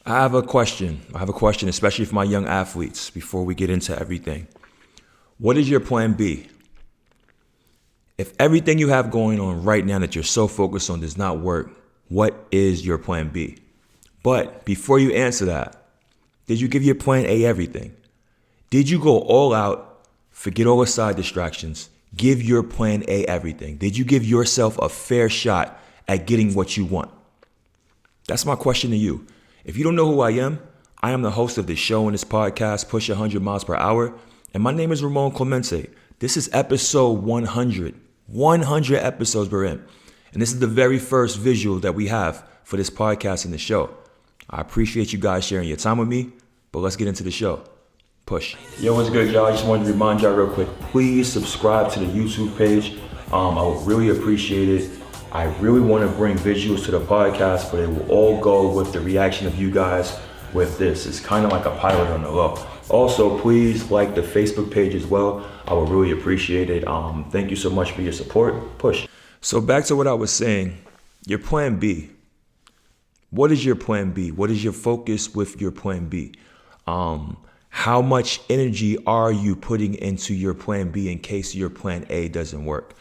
I have a question. Especially for my young athletes before we get into everything. What is your plan B? If everything you have going on right now that you're so focused on does not work, what is your plan B? But before you answer that, did you give your plan A everything? Did you go all out, forget all the side distractions, give your plan A everything? Did you give yourself a fair shot at getting what you want? That's my question to you. If you don't know who I am the host of this show and this podcast, Push 100 Miles Per Hour, and my name is Ramon Clemente. This is episode 100. 100 episodes we're in. And this is the very first visual that we have for this podcast and the show. I appreciate you guys sharing your time with me, but let's get into the show. Push. Yo, what's good, y'all? I just wanted to remind y'all real quick, please subscribe to the YouTube page. I would really appreciate it. I really want to bring visuals to the podcast, but it will all go with the reaction of you guys with this. It's kind of like a pilot on the low. Also, please like the Facebook page as well. I would really appreciate it. Thank you so much for your support. Push. So back to what I was saying, your plan B. What is your plan B? What is your focus with your plan B? How much energy are you putting into your plan B in case your plan A doesn't work?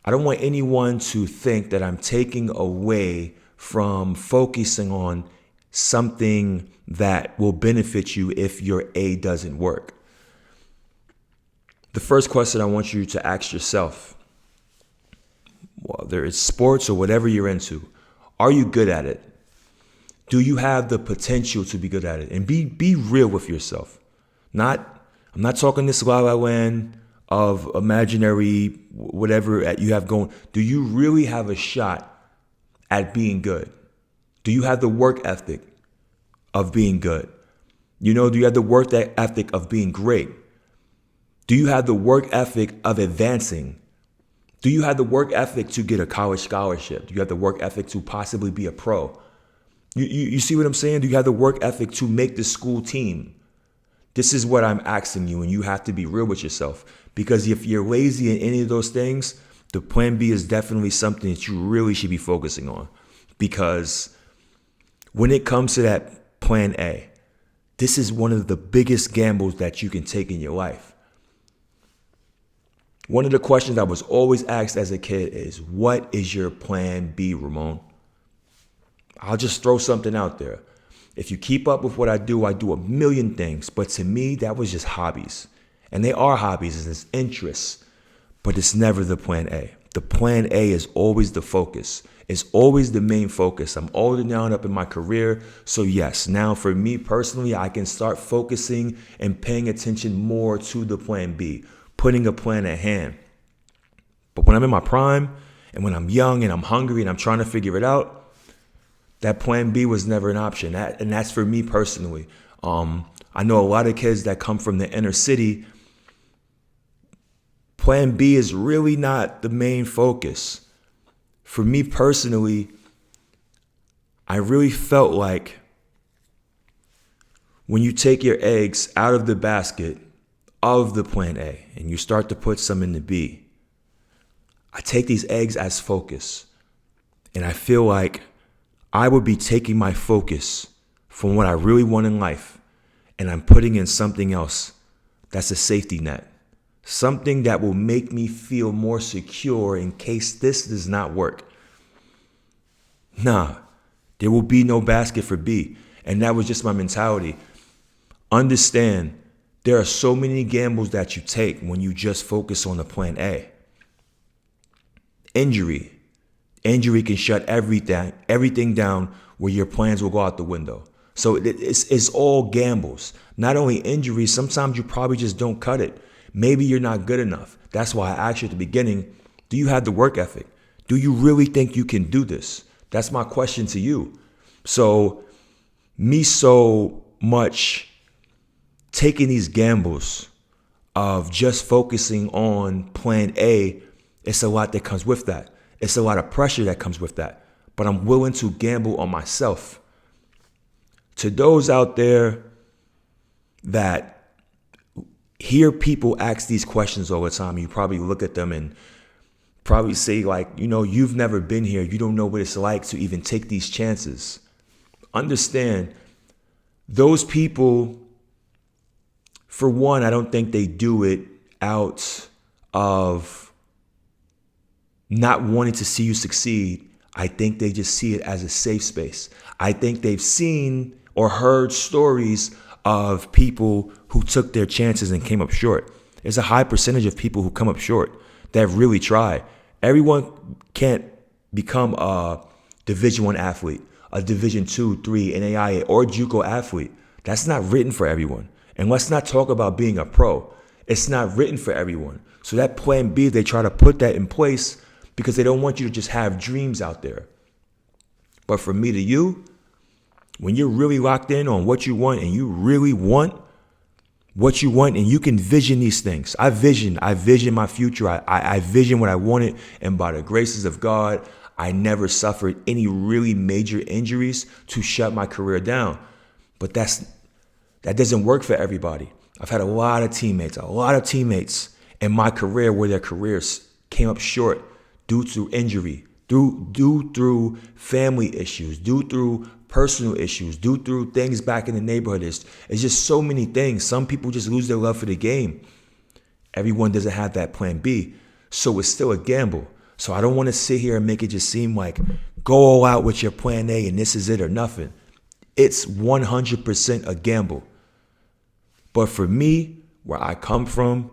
I don't want anyone to think that I'm taking away from focusing on something that will benefit you if your A doesn't work. The first question I want you to ask yourself, whether it's sports or whatever you're into, are you good at it? Do you have the potential to be good at it? And be real with yourself. I'm not talking this la la land of imaginary whatever you have going. Do you really have a shot at being good? Do you have the work ethic of being good? Do you have the work ethic of being great? Do you have the work ethic of advancing? Do you have the work ethic to get a college scholarship? Do you have the work ethic to possibly be a pro? You see what I'm saying? Do you have the work ethic to make the school team? This is what I'm asking you, and you have to be real with yourself. Because if you're lazy in any of those things, the plan B is definitely something that you really should be focusing on. Because when it comes to that plan A, this is one of the biggest gambles that you can take in your life. One of the questions I was always asked as a kid is, what is your plan B, Ramon? I'll just throw something out there. If you keep up with what I do a million things. But to me, that was just hobbies. And they are hobbies and it's interests. But it's never the plan A. The plan A is always the focus. It's always the main focus. I'm older now and up in my career. So yes, now for me personally, I can start focusing and paying attention more to the plan B. Putting a plan at hand. But when I'm in my prime and when I'm young and I'm hungry and I'm trying to figure it out, that plan B was never an option. And that's for me personally. I know a lot of kids that come from the inner city. Plan B is really not the main focus. For me personally, I really felt like when you take your eggs out of the basket of the plan A and you start to put some in the B, I take these eggs as focus. And I feel like I would be taking my focus from what I really want in life and I'm putting in something else that's a safety net. Something that will make me feel more secure in case this does not work. Nah, there will be no basket for B. And that was just my mentality. Understand, there are so many gambles that you take when you just focus on the plan A. Injury can shut everything down where your plans will go out the window. So it's all gambles. Not only injuries, sometimes you probably just don't cut it. Maybe you're not good enough. That's why I asked you at the beginning, do you have the work ethic? Do you really think you can do this? That's my question to you. So me so much taking these gambles of just focusing on plan A, it's a lot that comes with that. It's a lot of pressure that comes with that, but I'm willing to gamble on myself. To those out there that hear people ask these questions all the time, you probably look at them and probably say like, you've never been here. You don't know what it's like to even take these chances. Understand, those people, for one, I don't think they do it out of not wanting to see you succeed. I think they just see it as a safe space. I think they've seen or heard stories of people who took their chances and came up short. There's a high percentage of people who come up short that really try. Everyone can't become a Division I athlete, a Division II, III, NAIA, or JUCO athlete. That's not written for everyone. And let's not talk about being a pro. It's not written for everyone. So that plan B, they try to put that in place because they don't want you to just have dreams out there. But from me to you, when you're really locked in on what you want and you really want what you want and you can vision these things. I vision my future. I vision what I wanted. And by the graces of God, I never suffered any really major injuries to shut my career down. But that doesn't work for everybody. I've had a lot of teammates in my career where their careers came up short due to injury, due through family issues, due through personal issues, due through things back in the neighborhood. It's just so many things. Some people just lose their love for the game. Everyone doesn't have that plan B. So it's still a gamble. So I don't want to sit here and make it just seem like go all out with your plan A and this is it or nothing. It's 100% a gamble. But for me, where I come from,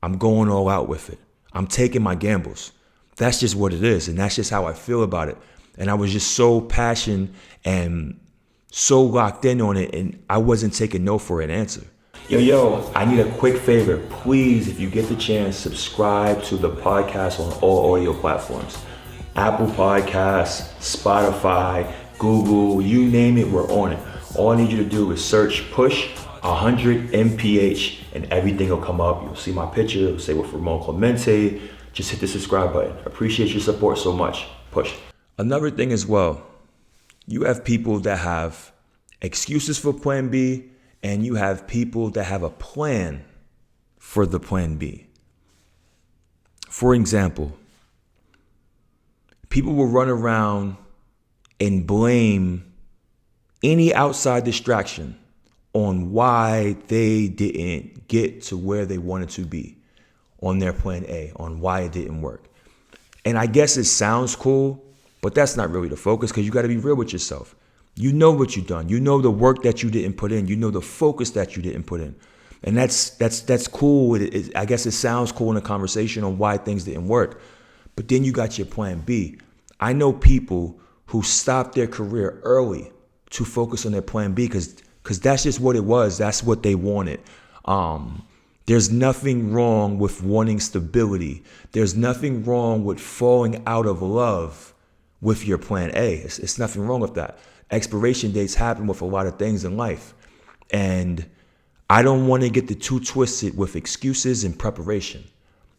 I'm going all out with it. I'm taking my gambles. That's just what it is. And that's just how I feel about it. And I was just so passionate and so locked in on it. And I wasn't taking no for an answer. Yo, I need a quick favor. Please, if you get the chance, subscribe to the podcast on all audio platforms. Apple Podcasts, Spotify, Google, you name it, we're on it. All I need you to do is search Push 100 MPH and everything will come up. You'll see my picture, it'll say with Ramon Clemente. Just hit the subscribe button. Appreciate your support so much. Push. Another thing as well, you have people that have excuses for plan B and you have people that have a plan for the plan B. For example, people will run around and blame any outside distraction on why they didn't get to where they wanted to be on their plan A, on why it didn't work. And I guess it sounds cool, but that's not really the focus because you got to be real with yourself. You know what you've done. You know the work that you didn't put in. You know the focus that you didn't put in. And that's cool. I guess it sounds cool in a conversation on why things didn't work. But then you got your plan B. I know people who stopped their career early to focus on their plan B because that's just what it was. That's what they wanted. There's nothing wrong with wanting stability. There's nothing wrong with falling out of love with your plan A. It's nothing wrong with that. Expiration dates happen with a lot of things in life. And I don't want to get the too twisted with excuses and preparation.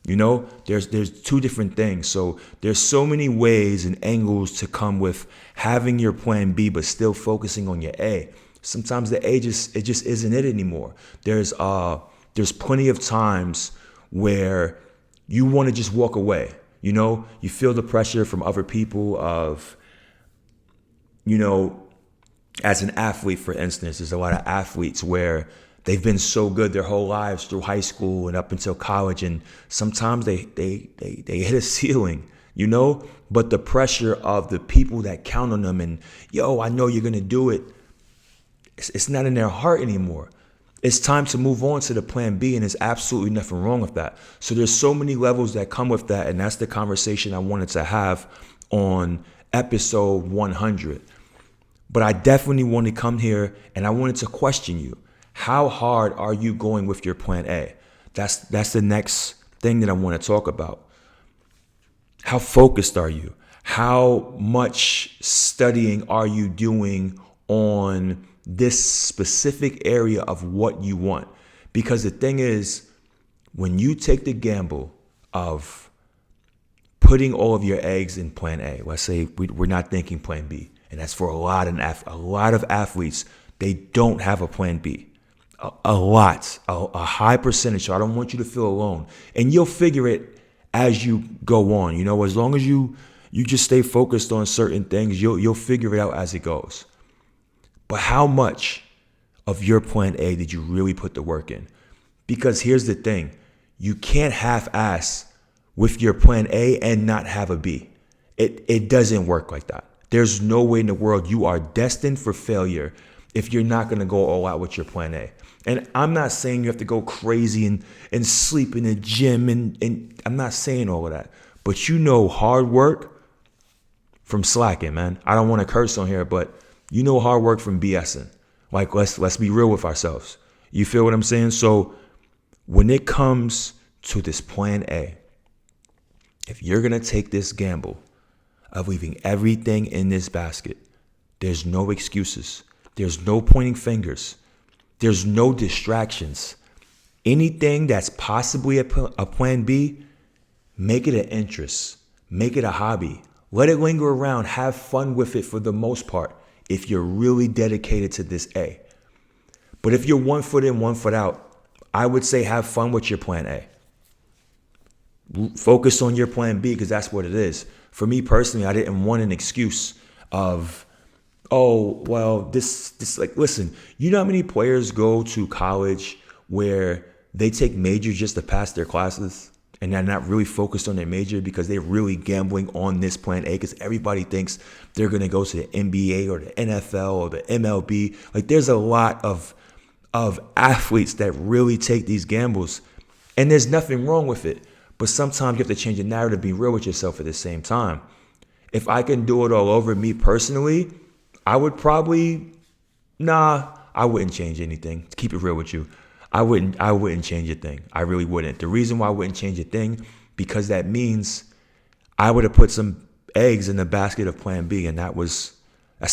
You know, there's two different things. So there's so many ways and angles to come with having your plan B, but still focusing on your A. Sometimes the A just isn't it anymore. There's plenty of times where you want to just walk away. You know, you feel the pressure from other people of, you know, as an athlete, for instance, there's a lot of athletes where they've been so good their whole lives through high school and up until college. And sometimes they hit a ceiling, you know, but the pressure of the people that count on them and, yo, I know you're going to do it. It's not in their heart anymore. It's time to move on to the plan B, and there's absolutely nothing wrong with that. So there's so many levels that come with that, and that's the conversation I wanted to have on episode 100. But I definitely want to come here, and I wanted to question you. How hard are you going with your plan A? That's the next thing that I want to talk about. How focused are you? How much studying are you doing on this specific area of what you want? Because the thing is, when you take the gamble of putting all of your eggs in plan A, let's say we're not thinking plan B, and that's for a lot of athletes, they don't have a plan B. A high percentage. So I don't want you to feel alone, and you'll figure it as you go on. You know, as long as you just stay focused on certain things, you'll figure it out as it goes. But how much of your plan A did you really put the work in? Because here's the thing, you can't half-ass with your plan A and not have a B. It doesn't work like that. There's no way in the world. You are destined for failure if you're not going to go all out with your plan A. And I'm not saying you have to go crazy and sleep in the gym, and I'm not saying all of that. But you know hard work from slacking, man. I don't want to curse on here, but you know hard work from BSing. Like, let's be real with ourselves. You feel what I'm saying? So when it comes to this plan A, if you're going to take this gamble of leaving everything in this basket, there's no excuses. There's no pointing fingers. There's no distractions. Anything that's possibly a plan B, make it an interest. Make it a hobby. Let it linger around. Have fun with it for the most part if you're really dedicated to this A. But if you're 1 foot in, 1 foot out, I would say have fun with your plan A. Focus on your plan B because that's what it is. For me personally, I didn't want an excuse of, oh, well, this like, listen, you know how many players go to college where they take majors just to pass their classes and they're not really focused on their major because they're really gambling on this plan A because everybody thinks they're going to go to the NBA or the NFL or the MLB. Like there's a lot of athletes that really take these gambles and there's nothing wrong with it. But sometimes you have to change the narrative, be real with yourself at the same time. If I can do it all over, me personally, I would probably, I wouldn't change anything. To keep it real with you, I wouldn't change a thing. I really wouldn't. The reason why I wouldn't change a thing, because that means I would have put some eggs in the basket of plan B, and that's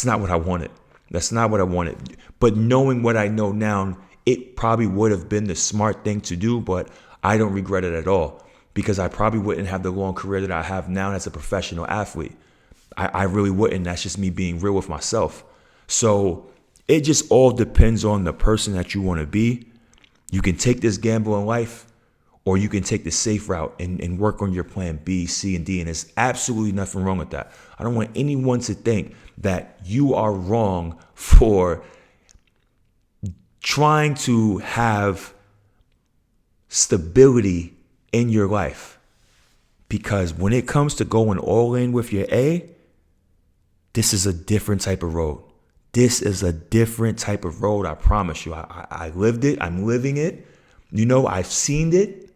not what I wanted. That's not what I wanted. But knowing what I know now, it probably would have been the smart thing to do, but I don't regret it at all. Because I probably wouldn't have the long career that I have now as a professional athlete. I really wouldn't. That's just me being real with myself. So it just all depends on the person that you want to be. You can take this gamble in life, or you can take the safe route and work on your plan B, C, and D. And there's absolutely nothing wrong with that. I don't want anyone to think that you are wrong for trying to have stability in your life. Because when it comes to going all in with your A, this is a different type of road. This is a different type of road, I promise you. I lived it. I'm living it. You know, I've seen it.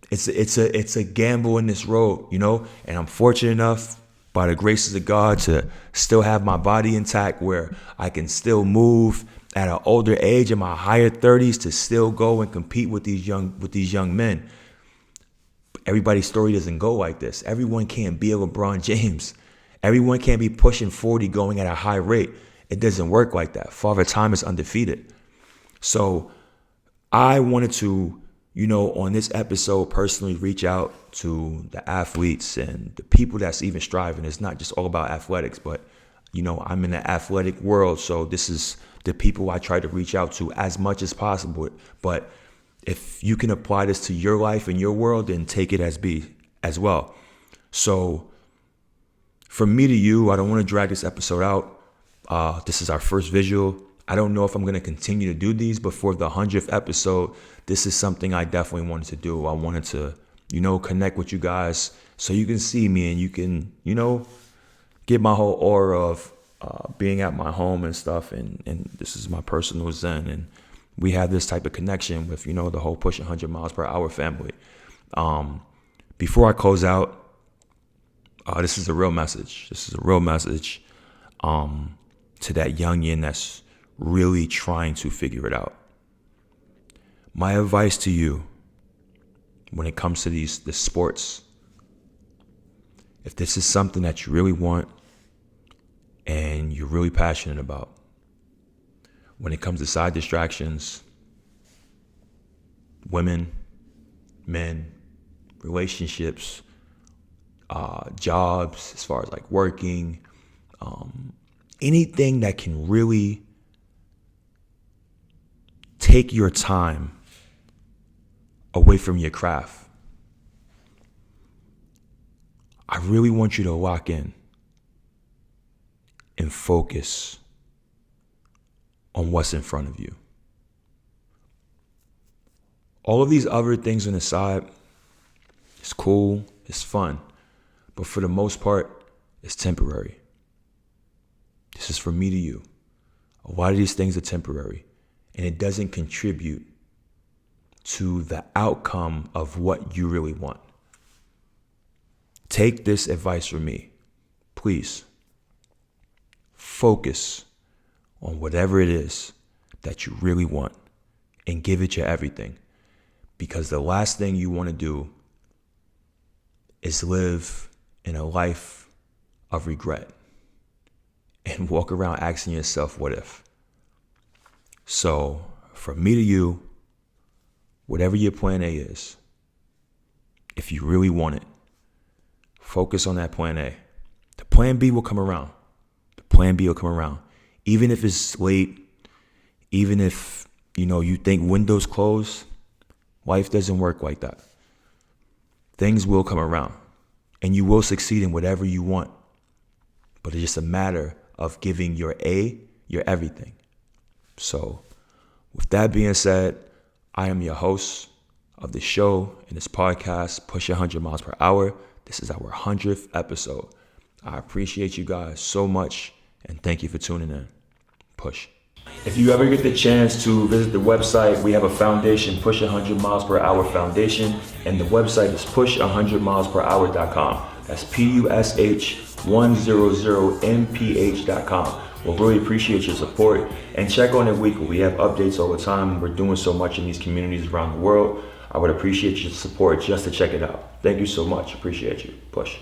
It's a gamble in this road, you know, and I'm fortunate enough by the graces of God to still have my body intact where I can still move at an older age in my higher 30s to still go and compete with these young men. Everybody's story doesn't go like this. Everyone can't be a LeBron James. Everyone can't be pushing 40 going at a high rate. It doesn't work like that. Father Time is undefeated. So I wanted to, you know, on this episode personally reach out to the athletes and the people that's even striving. It's not just all about athletics, but, you know, I'm in the athletic world. So this is the people I try to reach out to as much as possible. But if you can apply this to your life and your world, then take it as well. So from me to you, I don't want to drag this episode out. This is our first visual. I don't know if I'm going to continue to do these, but for the 100th episode, this is something I definitely wanted to do. I wanted to, you know, connect with you guys so you can see me and you can, you know, get my whole aura of being at my home and stuff. And this is my personal zen. And we have this type of connection with, you know, the whole pushing 100 miles per hour family. Before I close out, this is a real message. This is a real message to that youngin that's really trying to figure it out. My advice to you when it comes to the sports, if this is something that you really want and you're really passionate about, when it comes to side distractions, women, men, relationships, jobs, as far as like working, anything that can really take your time away from your craft, I really want you to lock in and focus on what's in front of you. All of these other things on the side, it's cool, it's fun, but for the most part, it's temporary. This is from me to you. A lot of these things are temporary, and it doesn't contribute to the outcome of what you really want. Take this advice from me. Please focus on whatever it is that you really want and give it your everything. Because the last thing you want to do is live in a life of regret and walk around asking yourself, what if? So from me to you, whatever your plan A is, if you really want it, focus on that plan A. The plan B will come around. The plan B will come around. Even if it's late, even if, you think windows close, life doesn't work like that. Things will come around and you will succeed in whatever you want. But it's just a matter of giving your A, your everything. So with that being said, I am your host of the show and this podcast, Push 100 Miles Per Hour. This is our 100th episode. I appreciate you guys so much and thank you for tuning in. Push. If you ever get the chance to visit the website, we have a foundation, Push 100 Miles Per Hour Foundation, and the website is push100milesperhour.com. That's push100mph.com. We'll really appreciate your support and check on it weekly. We have updates all the time. We're doing so much in these communities around the world. I would appreciate your support just to check it out. Thank you so much. Appreciate you. Push.